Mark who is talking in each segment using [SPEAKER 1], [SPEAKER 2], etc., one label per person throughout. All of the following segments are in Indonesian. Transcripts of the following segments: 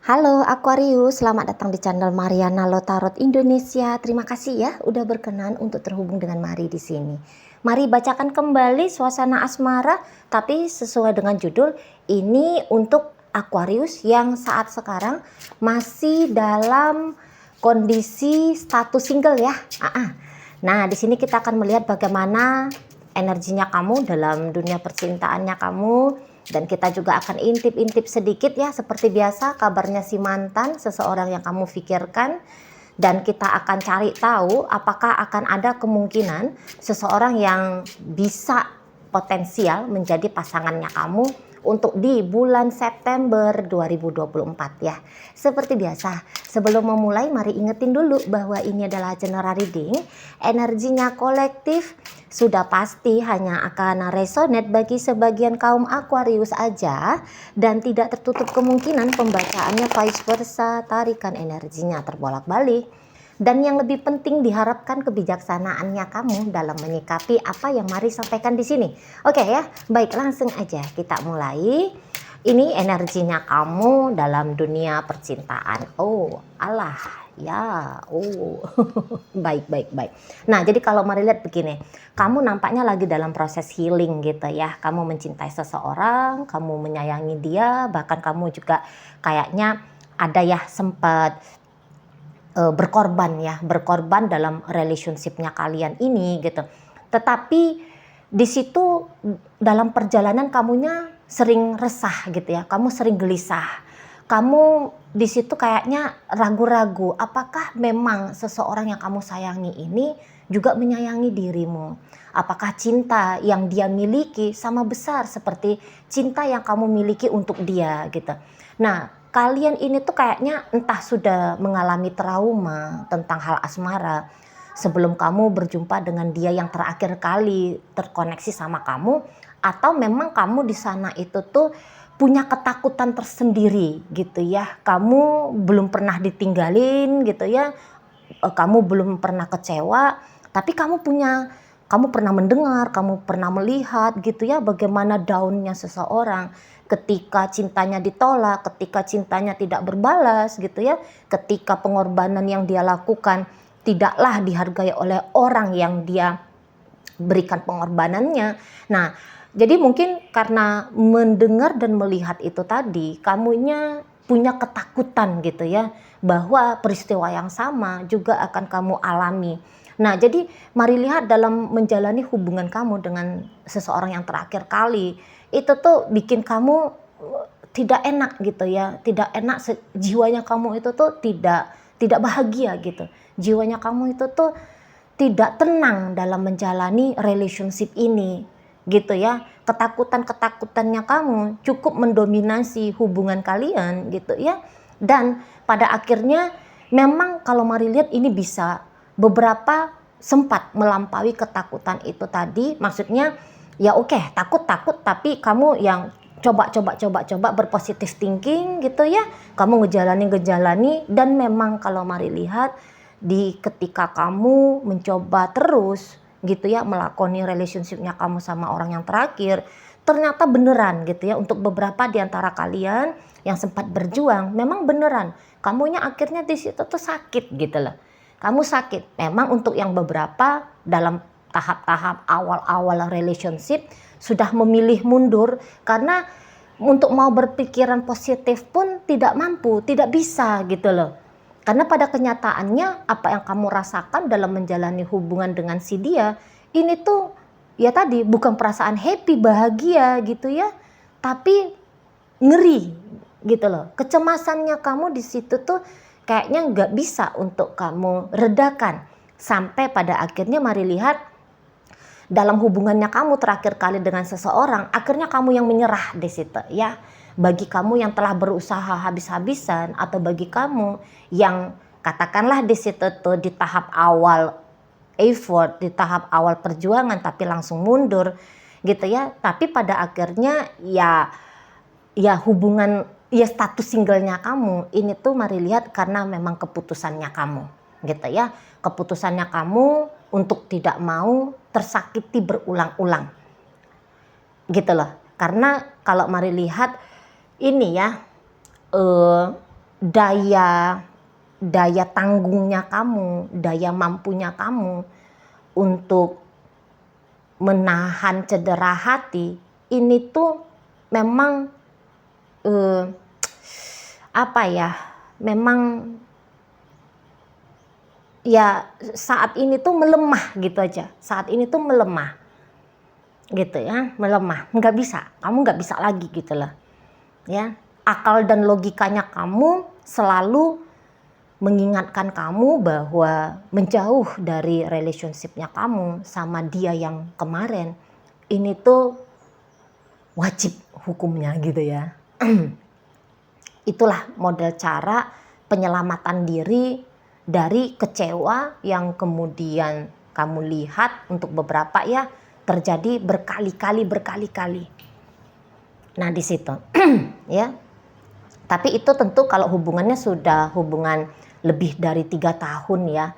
[SPEAKER 1] Halo Aquarius, selamat datang di channel Mariana Lotarot Indonesia. Terima kasih ya udah berkenan untuk terhubung dengan Mari di sini. Mari bacakan kembali suasana asmara, tapi sesuai dengan judul ini untuk Aquarius yang saat sekarang masih dalam kondisi status single ya. Nah, di sini kita akan melihat bagaimana energinya kamu dalam dunia percintaannya kamu. Dan kita juga akan intip-intip sedikit ya, seperti biasa kabarnya si mantan, seseorang yang kamu pikirkan. Dan kita akan cari tahu apakah akan ada kemungkinan seseorang yang bisa potensial menjadi pasangannya kamu untuk di bulan September 2024 ya. Seperti biasa, sebelum memulai mari ingetin dulu bahwa ini adalah general reading. Energinya kolektif, sudah pasti hanya akan resonate bagi sebagian kaum Aquarius aja dan tidak tertutup kemungkinan pembacaannya vice versa, tarikan energinya terbolak-balik. Dan yang lebih penting diharapkan kebijaksanaannya kamu dalam menyikapi apa yang Mari sampaikan di sini. Oke ya, baik langsung aja kita mulai. Ini energinya kamu dalam dunia percintaan. Oh, alah, ya, oh, baik. Nah, jadi kalau Mari lihat begini, kamu nampaknya lagi dalam proses healing gitu ya. Kamu mencintai seseorang, kamu menyayangi dia, bahkan kamu juga kayaknya ada ya sempat berkorban dalam relationship-nya kalian ini gitu. Tetapi di situ dalam perjalanan kamunya sering resah gitu ya, kamu sering gelisah. Kamu di situ kayaknya ragu-ragu apakah memang seseorang yang kamu sayangi ini juga menyayangi dirimu. Apakah cinta yang dia miliki sama besar seperti cinta yang kamu miliki untuk dia gitu. Nah, kalian ini tuh kayaknya entah sudah mengalami trauma tentang hal asmara sebelum kamu berjumpa dengan dia yang terakhir kali terkoneksi sama kamu, atau memang kamu di sana itu tuh punya ketakutan tersendiri gitu ya. Kamu belum pernah ditinggalin gitu ya. Kamu belum pernah kecewa, tapi kamu pernah mendengar, kamu pernah melihat gitu ya bagaimana daunnya seseorang ketika cintanya ditolak, ketika cintanya tidak berbalas gitu ya, ketika pengorbanan yang dia lakukan tidaklah dihargai oleh orang yang dia berikan pengorbanannya. Nah, jadi mungkin karena mendengar dan melihat itu tadi, kamunya punya ketakutan gitu ya, bahwa peristiwa yang sama juga akan kamu alami. Nah, jadi mari lihat dalam menjalani hubungan kamu dengan seseorang yang terakhir kali, itu tuh bikin kamu tidak enak gitu ya, tidak enak, jiwanya kamu itu tuh tidak bahagia gitu. Jiwanya kamu itu tuh tidak tenang dalam menjalani relationship ini gitu ya. Ketakutannya kamu cukup mendominasi hubungan kalian gitu ya. Dan pada akhirnya memang kalau Mari lihat ini bisa beberapa sempat melampaui ketakutan itu tadi. Maksudnya ya oke, takut tapi kamu yang coba berpositif thinking gitu ya. Kamu ngejalani dan memang kalau Mari lihat di ketika kamu mencoba terus gitu ya melakoni relationshipnya kamu sama orang yang terakhir, ternyata beneran gitu ya, untuk beberapa di antara kalian yang sempat berjuang memang beneran kamunya akhirnya di situ tuh sakit gitu loh. Kamu sakit memang untuk yang beberapa dalam tahap-tahap awal-awal relationship sudah memilih mundur karena untuk mau berpikiran positif pun tidak mampu, tidak bisa gitu loh. Karena pada kenyataannya apa yang kamu rasakan dalam menjalani hubungan dengan si dia ini tuh ya tadi bukan perasaan happy bahagia gitu ya, tapi ngeri gitu loh. Kecemasannya kamu di situ tuh kayaknya nggak bisa untuk kamu redakan sampai pada akhirnya Mari lihat dalam hubungannya kamu terakhir kali dengan seseorang, akhirnya kamu yang menyerah di situ ya. Bagi kamu yang telah berusaha habis-habisan atau bagi kamu yang katakanlah di situ tuh di tahap awal effort, di tahap awal perjuangan tapi langsung mundur gitu ya. Tapi pada akhirnya ya hubungan ya status singlenya kamu ini tuh Mari lihat karena memang keputusannya kamu gitu ya. Keputusannya kamu untuk tidak mau tersakiti berulang-ulang gitu loh. Karena kalau Mari lihat ini ya daya daya tanggungnya kamu, daya mampunya kamu untuk menahan cedera hati ini tuh memang apa ya, memang ya saat ini tuh melemah gitu aja, saat ini tuh melemah gitu ya, melemah, nggak bisa, kamu nggak bisa lagi gitu loh ya. Akal dan logikanya kamu selalu mengingatkan kamu bahwa menjauh dari relationship-nya kamu sama dia yang kemarin ini tuh wajib hukumnya gitu ya. Itulah model cara penyelamatan diri dari kecewa yang kemudian kamu lihat untuk beberapa ya terjadi berkali-kali. Nah di situ ya. Tapi itu tentu kalau hubungannya sudah hubungan lebih dari 3 tahun ya.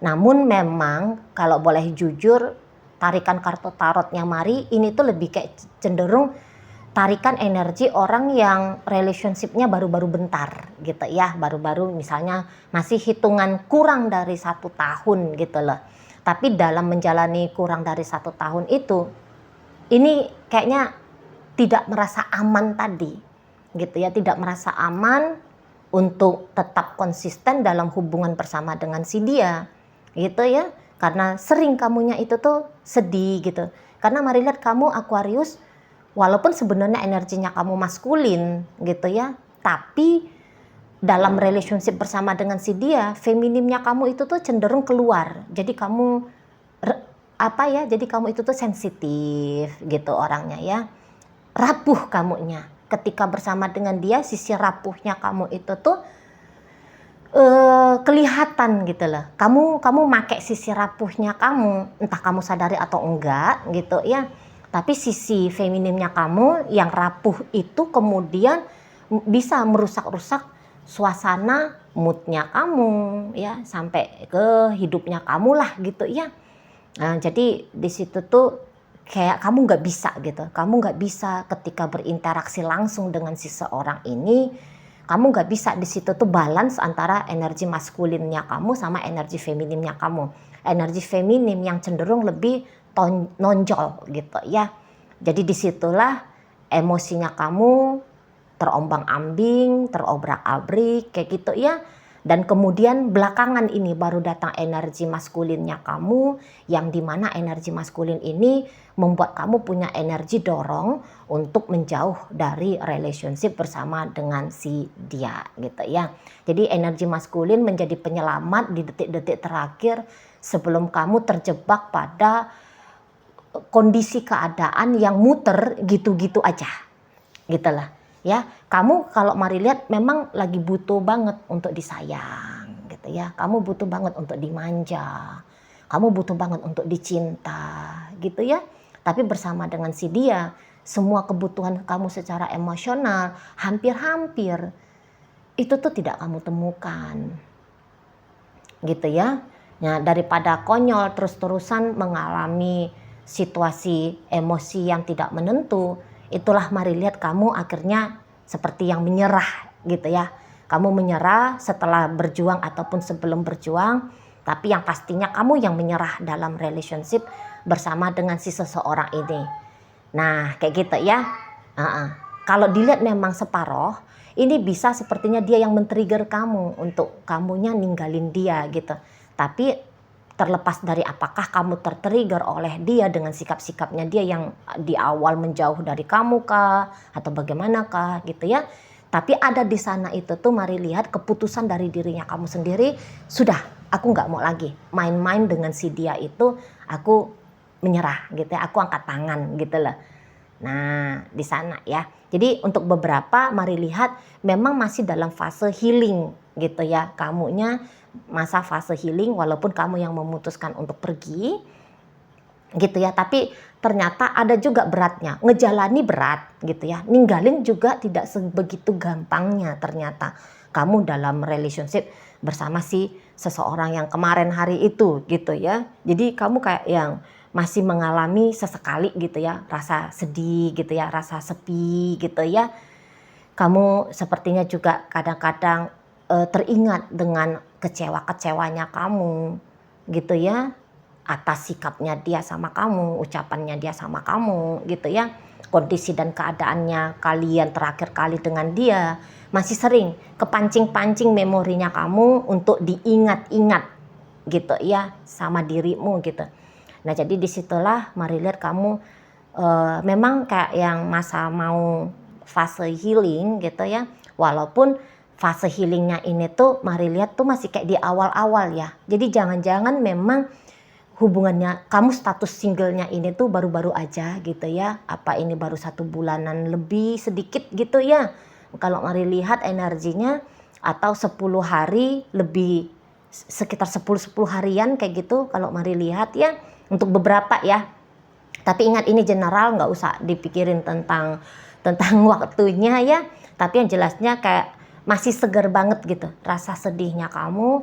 [SPEAKER 1] Namun memang kalau boleh jujur, tarikan kartu tarotnya Mari ini tuh lebih kayak cenderung tarikan energi orang yang relationship-nya baru-baru bentar gitu ya. Baru-baru misalnya masih hitungan kurang dari 1 tahun gitu loh. Tapi dalam menjalani kurang dari 1 tahun itu, ini kayaknya tidak merasa aman tadi gitu ya, tidak merasa aman untuk tetap konsisten dalam hubungan bersama dengan si dia gitu ya, karena sering kamunya itu tuh sedih gitu. Karena mari lihat kamu Aquarius, walaupun sebenarnya energinya kamu maskulin gitu ya, tapi dalam relationship bersama dengan si dia, feminimnya kamu itu tuh cenderung keluar. Jadi kamu jadi kamu itu tuh sensitif gitu orangnya ya, rapuh kamunya. Ketika bersama dengan dia, sisi rapuhnya kamu itu tuh kelihatan gitu loh. Kamu make sisi rapuhnya kamu, entah kamu sadari atau enggak gitu ya. Tapi sisi feminimnya kamu yang rapuh itu kemudian bisa merusak-rusak suasana moodnya kamu ya, sampai ke hidupnya kamu lah gitu ya. Nah, jadi di situ tuh kayak kamu nggak bisa gitu, kamu nggak bisa ketika berinteraksi langsung dengan seseorang ini, kamu nggak bisa di situ tuh balance antara energi maskulinnya kamu sama energi femininnya kamu. Energi feminim yang cenderung lebih nonjol gitu ya. Jadi disitulah emosinya kamu terombang-ambing, terobrak-abrik kayak gitu ya. Dan kemudian belakangan ini baru datang energi maskulinnya kamu, yang dimana energi maskulin ini membuat kamu punya energi dorong untuk menjauh dari relationship bersama dengan si dia gitu ya. Jadi energi maskulin menjadi penyelamat di detik-detik terakhir sebelum kamu terjebak pada kondisi keadaan yang muter gitu-gitu aja gitu lah ya. Kamu kalau mari lihat memang lagi butuh banget untuk disayang gitu ya, kamu butuh banget untuk dimanja, kamu butuh banget untuk dicinta gitu ya. Tapi bersama dengan si dia, semua kebutuhan kamu secara emosional hampir-hampir itu tuh tidak kamu temukan gitu ya. Nah, daripada konyol terus-terusan mengalami situasi emosi yang tidak menentu, itulah mari lihat kamu akhirnya seperti yang menyerah gitu ya. Kamu menyerah setelah berjuang ataupun sebelum berjuang, tapi yang pastinya kamu yang menyerah dalam relationship bersama dengan si seseorang ini. Nah kayak gitu ya. Kalau dilihat memang separoh, ini bisa sepertinya dia yang men-trigger kamu untuk kamunya ninggalin dia gitu. Tapi terlepas dari apakah kamu tertrigger oleh dia dengan sikap-sikapnya dia yang di awal menjauh dari kamu kah atau bagaimanakah gitu ya. Tapi ada di sana itu tuh mari lihat keputusan dari dirinya kamu sendiri, sudah aku nggak mau lagi main-main dengan si dia itu, aku menyerah gitu ya, aku angkat tangan gitu loh. Nah di sana ya. Jadi untuk beberapa mari lihat memang masih dalam fase healing gitu ya, kamunya masa fase healing walaupun kamu yang memutuskan untuk pergi gitu ya. Tapi ternyata ada juga beratnya, ngejalani berat gitu ya, ninggalin juga tidak sebegitu gampangnya ternyata kamu dalam relationship bersama si seseorang yang kemarin hari itu gitu ya. Jadi kamu kayak yang masih mengalami sesekali gitu ya rasa sedih gitu ya, rasa sepi gitu ya. Kamu sepertinya juga kadang-kadang teringat dengan kecewa-kecewanya kamu gitu ya, atas sikapnya dia sama kamu, ucapannya dia sama kamu gitu ya. Kondisi dan keadaannya kalian terakhir kali dengan dia masih sering kepancing-pancing memorinya kamu untuk diingat-ingat gitu ya sama dirimu gitu. Nah jadi disitulah mari lihat kamu memang kayak yang masa mau fase healing gitu ya. Walaupun fase healingnya ini tuh mari lihat tuh masih kayak di awal-awal ya. Jadi jangan-jangan memang hubungannya kamu status singlenya ini tuh baru-baru aja gitu ya. Apa ini baru 1 bulanan lebih sedikit gitu ya. Kalau mari lihat energinya atau 10 hari lebih, sekitar 10 harian kayak gitu kalau mari lihat ya untuk beberapa ya. Tapi ingat ini general, nggak usah dipikirin tentang waktunya ya. Tapi yang jelasnya kayak masih segar banget gitu. Rasa sedihnya kamu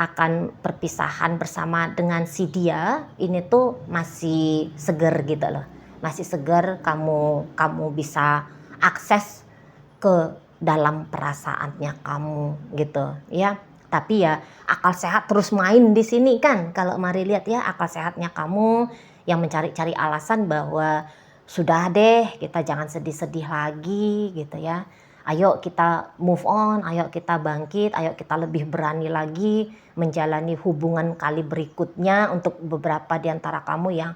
[SPEAKER 1] akan perpisahan bersama dengan si dia ini tuh masih segar gitu loh. Masih segar, kamu bisa akses ke dalam perasaannya kamu gitu ya. Tapi ya akal sehat terus main di sini kan. Kalau mari lihat ya akal sehatnya kamu yang mencari-cari alasan bahwa sudah deh kita jangan sedih-sedih lagi gitu ya. Ayo kita move on, ayo kita bangkit, ayo kita lebih berani lagi menjalani hubungan kali berikutnya. Untuk beberapa di antara kamu yang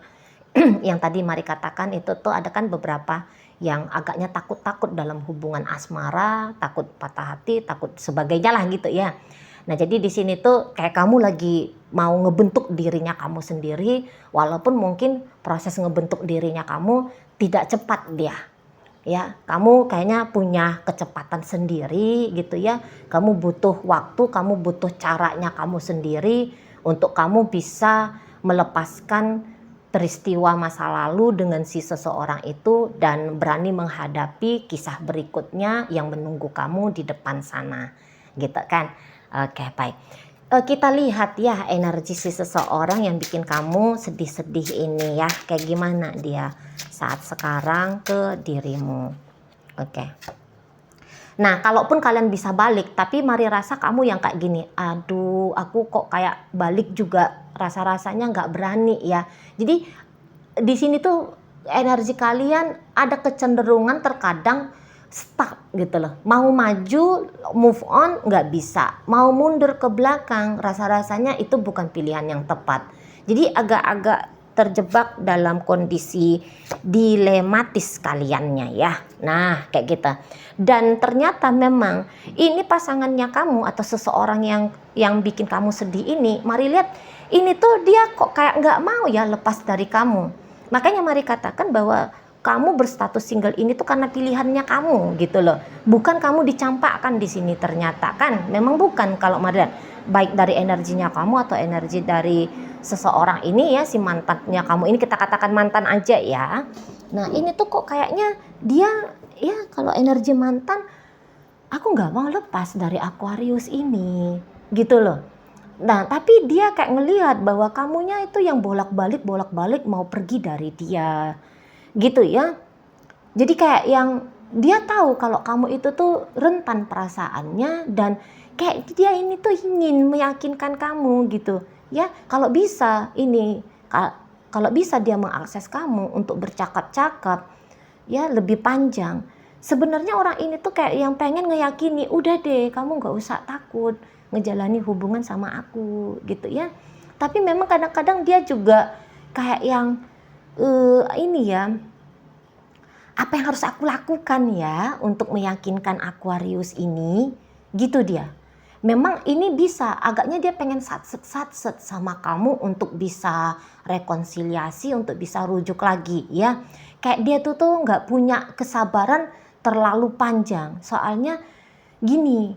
[SPEAKER 1] yang tadi mari katakan itu tuh ada kan beberapa yang agaknya takut-takut dalam hubungan asmara, takut patah hati, takut sebagainya lah gitu ya. Nah jadi di sini tuh kayak kamu lagi mau ngebentuk dirinya kamu sendiri, walaupun mungkin proses ngebentuk dirinya kamu tidak cepat dia. Ya, kamu kayaknya punya kecepatan sendiri gitu ya. Kamu butuh waktu, kamu butuh caranya kamu sendiri untuk kamu bisa melepaskan peristiwa masa lalu dengan si seseorang itu dan berani menghadapi kisah berikutnya yang menunggu kamu di depan sana. Gitu kan? Oke, baik. Kita lihat ya energi si seseorang yang bikin kamu sedih-sedih ini ya. Kayak gimana dia saat sekarang ke dirimu. Oke. Nah, kalaupun kalian bisa balik, tapi mari rasa kamu yang kayak gini. Aduh, aku kok kayak balik juga rasa-rasanya nggak berani ya. Jadi di sini tuh energi kalian ada kecenderungan terkadang stuck gitu loh. Mau maju, move on nggak bisa. Mau mundur ke belakang, rasa-rasanya itu bukan pilihan yang tepat. Jadi agak-agak terjebak dalam kondisi dilematis kaliannya ya. Nah kayak gitu. Dan ternyata memang ini pasangannya kamu atau seseorang yang bikin kamu sedih ini, mari lihat ini tuh dia kok kayak nggak mau ya lepas dari kamu. Makanya mari katakan bahwa kamu berstatus single ini tuh karena pilihannya kamu gitu loh. Bukan kamu dicampakkan di sini ternyata kan. Memang bukan kalau mari lihat baik dari energinya kamu atau energi dari seseorang ini ya, si mantannya kamu ini, kita katakan mantan aja ya. Nah ini tuh kok kayaknya dia ya kalau energi mantan, aku nggak mau lepas dari Aquarius ini gitu loh. Nah tapi dia kayak ngelihat bahwa kamunya itu yang bolak-balik mau pergi dari dia gitu ya. Jadi kayak yang dia tahu kalau kamu itu tuh rentan perasaannya dan kayak dia ini tuh ingin meyakinkan kamu gitu ya. Kalau bisa dia mengakses kamu untuk bercakap-cakap ya lebih panjang. Sebenarnya orang ini tuh kayak yang pengen ngeyakini, udah deh kamu nggak usah takut ngejalani hubungan sama aku gitu ya. Tapi memang kadang-kadang dia juga kayak yang ini ya, apa yang harus aku lakukan ya untuk meyakinkan Aquarius ini gitu dia. Memang ini bisa, agaknya dia pengen satset sama kamu untuk bisa rekonsiliasi, untuk bisa rujuk lagi ya. Kayak dia tuh nggak punya kesabaran terlalu panjang. Soalnya gini,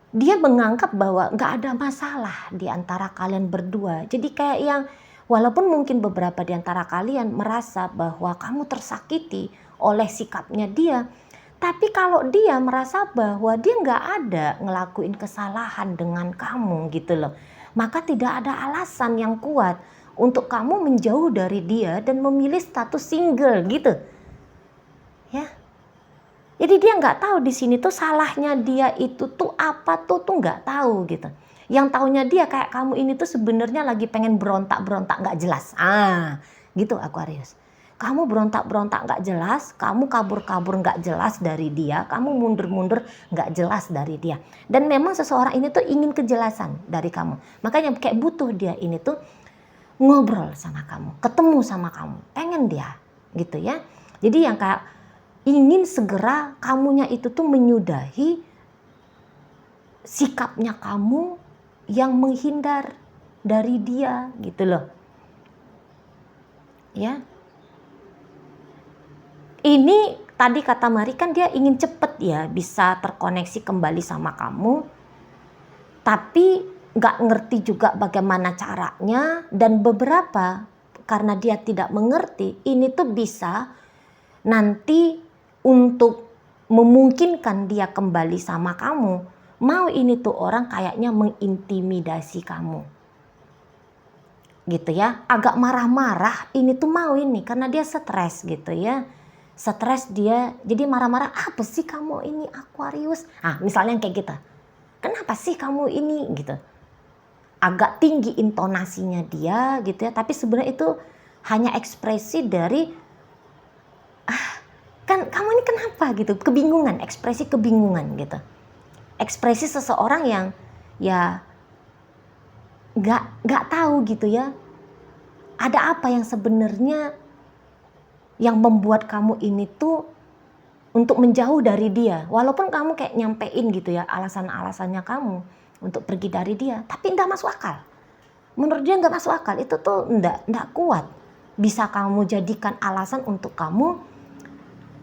[SPEAKER 1] dia menganggap bahwa nggak ada masalah di antara kalian berdua. Jadi kayak yang walaupun mungkin beberapa di antara kalian merasa bahwa kamu tersakiti oleh sikapnya dia, tapi kalau dia merasa bahwa dia nggak ada ngelakuin kesalahan dengan kamu gitu loh, maka tidak ada alasan yang kuat untuk kamu menjauh dari dia dan memilih status single gitu. Ya. Jadi dia nggak tahu di sini tuh salahnya dia itu tuh apa tuh nggak tahu gitu. Yang taunya dia kayak kamu ini tuh sebenarnya lagi pengen berontak-berontak nggak jelas. Gitu Aquarius. Kamu berontak-berontak nggak jelas, kamu kabur-kabur nggak jelas dari dia, kamu mundur-mundur nggak jelas dari dia. Dan memang seseorang ini tuh ingin kejelasan dari kamu. Makanya kayak butuh dia ini tuh ngobrol sama kamu, ketemu sama kamu, pengen dia gitu ya. Jadi yang kayak ingin segera kamunya itu tuh menyudahi sikapnya kamu yang menghindar dari dia gitu loh. Ya. Ini tadi kata Mari kan dia ingin cepet ya bisa terkoneksi kembali sama kamu. Tapi gak ngerti juga bagaimana caranya, dan beberapa karena dia tidak mengerti, ini tuh bisa nanti untuk memungkinkan dia kembali sama kamu, mau ini tuh orang kayaknya mengintimidasi kamu. Gitu ya, agak marah-marah ini tuh mau ini karena dia stres gitu ya. Stres dia jadi marah-marah, apa sih kamu ini Aquarius? Misalnya kayak gitu. Kenapa sih kamu ini gitu. Agak tinggi intonasinya dia gitu ya, tapi sebenarnya itu hanya ekspresi dari kan kamu ini kenapa gitu, kebingungan, ekspresi kebingungan gitu. Ekspresi seseorang yang ya nggak tahu gitu ya. Ada apa yang sebenarnya yang membuat kamu ini tuh untuk menjauh dari dia. Walaupun kamu kayak nyampein gitu ya alasan-alasannya kamu untuk pergi dari dia, tapi enggak masuk akal. Menurut dia enggak masuk akal, itu tuh enggak kuat. Bisa kamu jadikan alasan untuk kamu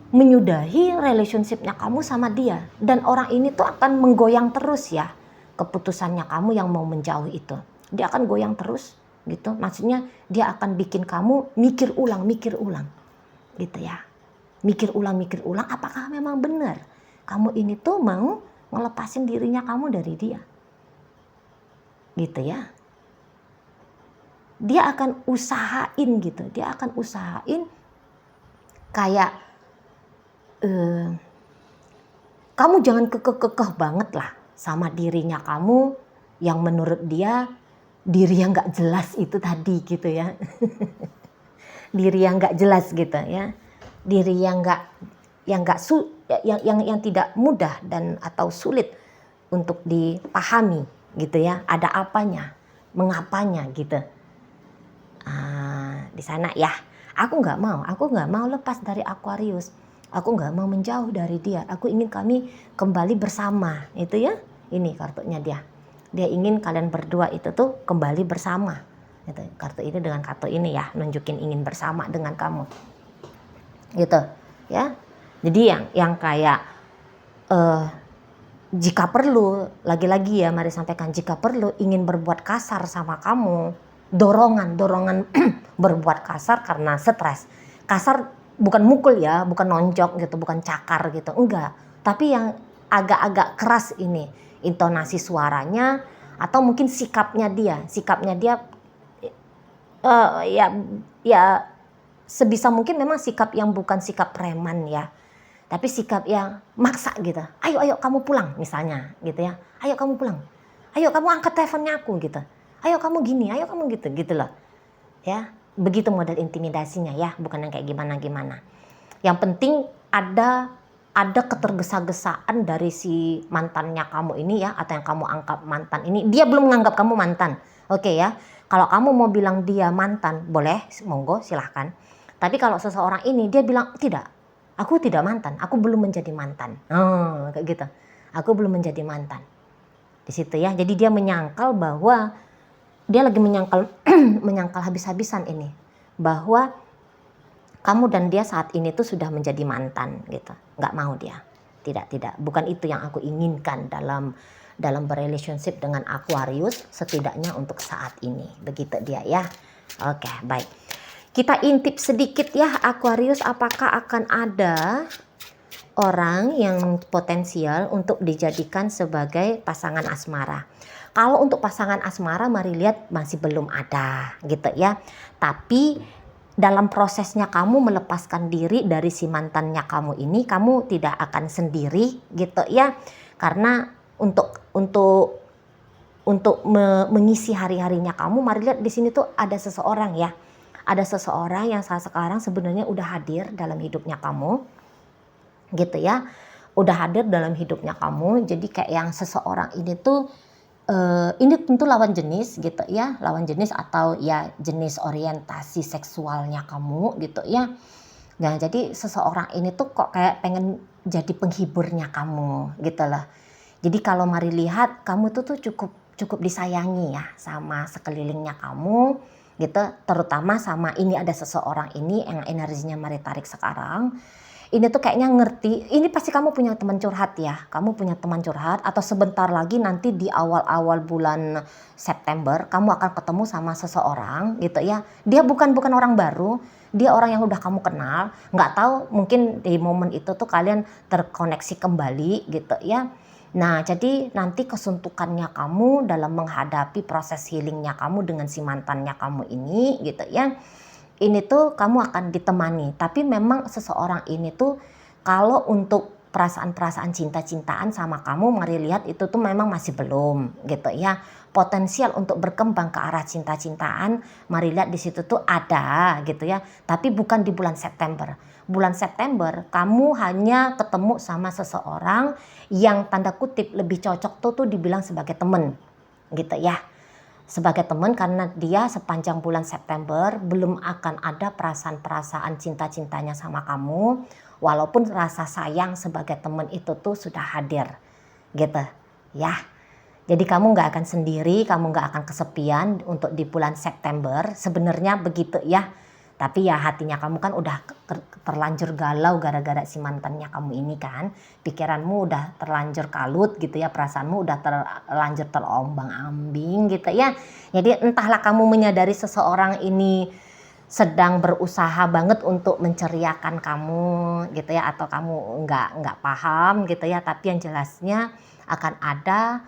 [SPEAKER 1] menyudahi relationship-nya kamu sama dia. Dan orang ini tuh akan menggoyang terus ya keputusannya kamu yang mau menjauh itu. Dia akan goyang terus gitu. Maksudnya dia akan bikin kamu mikir ulang gitu ya. Mikir ulang apakah memang benar kamu ini tuh mau ngelepasin dirinya kamu dari dia. Gitu ya. Dia akan usahain gitu. Dia akan usahain kayak kamu jangan kekeh banget lah sama dirinya kamu yang menurut dia diri yang gak jelas itu tadi gitu ya. Diri yang gak jelas gitu ya. Diri yang tidak mudah dan atau sulit untuk dipahami gitu ya. Ada apanya, mengapanya gitu. Di sana ya. Aku nggak mau lepas dari Aquarius. Aku nggak mau menjauh dari dia. Aku ingin kami kembali bersama. Itu ya. Ini kartunya dia. Dia ingin kalian berdua itu tuh kembali bersama. Gitu. Kartu ini dengan kartu ini ya, nunjukin ingin bersama dengan kamu. Gitu ya. Jadi yang kayak jika perlu, lagi-lagi ya Mari sampaikan, jika perlu ingin berbuat kasar sama kamu, dorongan berbuat kasar karena stres. Kasar bukan mukul ya, bukan nonjok gitu, bukan cakar gitu, enggak. Tapi yang agak-agak keras ini, intonasi suaranya atau mungkin sikapnya dia ya sebisa mungkin memang sikap yang bukan sikap preman ya. Tapi sikap yang maksa gitu. Ayo kamu pulang misalnya gitu ya. Ayo kamu pulang. Ayo kamu angkat teleponnya aku gitu. Ayo kamu gini, ayo kamu gitu loh. Ya, begitu model intimidasinya ya, bukan yang kayak gimana-gimana. Yang penting ada ketergesa-gesaan dari si mantannya kamu ini ya, atau yang kamu anggap mantan ini. Dia belum menganggap kamu mantan. Oke ya. Kalau kamu mau bilang dia mantan, boleh, monggo silahkan. Tapi kalau seseorang ini dia bilang tidak, aku tidak mantan, aku belum menjadi mantan. Kayak gitu. Aku belum menjadi mantan. Di situ ya. Jadi dia menyangkal bahwa dia lagi menyangkal habis-habisan ini bahwa kamu dan dia saat ini tuh sudah menjadi mantan gitu. Nggak mau dia. Tidak. Bukan itu yang aku inginkan dalam berrelationship dengan Aquarius, setidaknya untuk saat ini. Begitu dia ya. Oke, baik. Kita intip sedikit ya Aquarius, apakah akan ada orang yang potensial untuk dijadikan sebagai pasangan asmara. Kalau untuk pasangan asmara Mari lihat masih belum ada gitu ya. Tapi dalam prosesnya kamu melepaskan diri dari si mantannya kamu ini, kamu tidak akan sendiri gitu ya. Karena untuk mengisi hari-harinya kamu, mari lihat di sini tuh ada seseorang ya. Ada seseorang yang saat sekarang sebenarnya udah hadir dalam hidupnya kamu. Gitu ya. Udah hadir dalam hidupnya kamu. Jadi kayak yang seseorang ini tuh ini tentu lawan jenis gitu ya, lawan jenis atau ya jenis orientasi seksualnya kamu gitu ya. Nah, jadi seseorang ini tuh kok kayak pengen jadi penghiburnya kamu gitu loh. Jadi kalau mari lihat kamu tuh cukup disayangi ya sama sekelilingnya kamu gitu, terutama sama ini ada seseorang ini yang energinya mari tarik sekarang. Ini tuh kayaknya ngerti, ini pasti kamu punya teman curhat ya, kamu punya teman curhat atau sebentar lagi nanti di awal-awal bulan September kamu akan ketemu sama seseorang gitu ya. Dia bukan orang baru, dia orang yang udah kamu kenal, nggak tahu mungkin di momen itu tuh kalian terkoneksi kembali gitu ya. Nah, jadi nanti kesuntukannya kamu dalam menghadapi proses healingnya kamu dengan si mantannya kamu ini gitu ya. Ini tuh kamu akan ditemani, tapi memang seseorang ini tuh kalau untuk perasaan-perasaan cinta-cintaan sama kamu, mari lihat itu tuh memang masih belum gitu ya. Potensial untuk berkembang ke arah cinta-cintaan, mari lihat di situ tuh ada gitu ya. Tapi bukan di bulan September. Bulan September kamu hanya ketemu sama seseorang yang tanda kutip lebih cocok tuh dibilang sebagai temen gitu ya. Sebagai teman karena dia sepanjang bulan September belum akan ada perasaan-perasaan cinta-cintanya sama kamu, walaupun rasa sayang sebagai teman itu tuh sudah hadir gitu ya. Jadi kamu nggak akan sendiri, kamu nggak akan kesepian untuk di bulan September, sebenarnya begitu ya. Tapi ya hatinya kamu kan udah terlanjur galau gara-gara si mantannya kamu ini kan. Pikiranmu udah terlanjur kalut gitu ya, perasaanmu udah terlanjur terombang-ambing gitu ya. Jadi entahlah kamu menyadari seseorang ini sedang berusaha banget untuk menceriakan kamu gitu ya, atau kamu nggak paham gitu ya, tapi yang jelasnya akan ada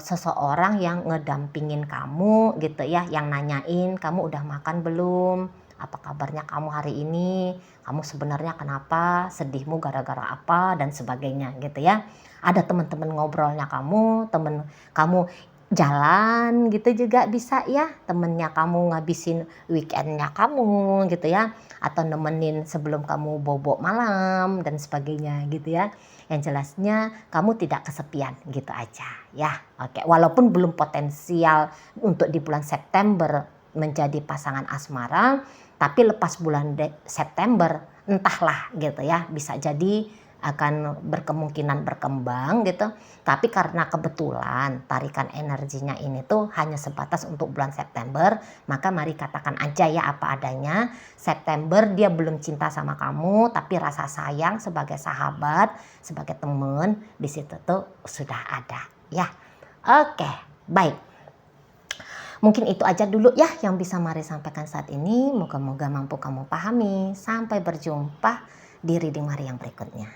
[SPEAKER 1] seseorang yang ngedampingin kamu gitu ya, yang nanyain kamu udah makan belum, apa kabarnya kamu hari ini, kamu sebenarnya kenapa, sedihmu gara-gara apa dan sebagainya gitu ya. Ada teman-teman ngobrolnya kamu, temen kamu jalan gitu juga bisa ya, temennya kamu ngabisin weekendnya kamu gitu ya, atau nemenin sebelum kamu bobok malam dan sebagainya gitu ya. Yang jelasnya kamu tidak kesepian gitu aja ya. Oke, walaupun belum potensial untuk di bulan September menjadi pasangan asmara, tapi lepas bulan September entahlah gitu ya, bisa jadi akan berkemungkinan berkembang gitu. Tapi karena kebetulan tarikan energinya ini tuh hanya sebatas untuk bulan September, maka mari katakan aja ya apa adanya. September dia belum cinta sama kamu, tapi rasa sayang sebagai sahabat, sebagai teman di situ tuh sudah ada ya. Oke, baik. Mungkin itu aja dulu ya yang bisa Mari sampaikan saat ini. Moga-moga mampu kamu pahami. Sampai berjumpa di reading Mari yang berikutnya.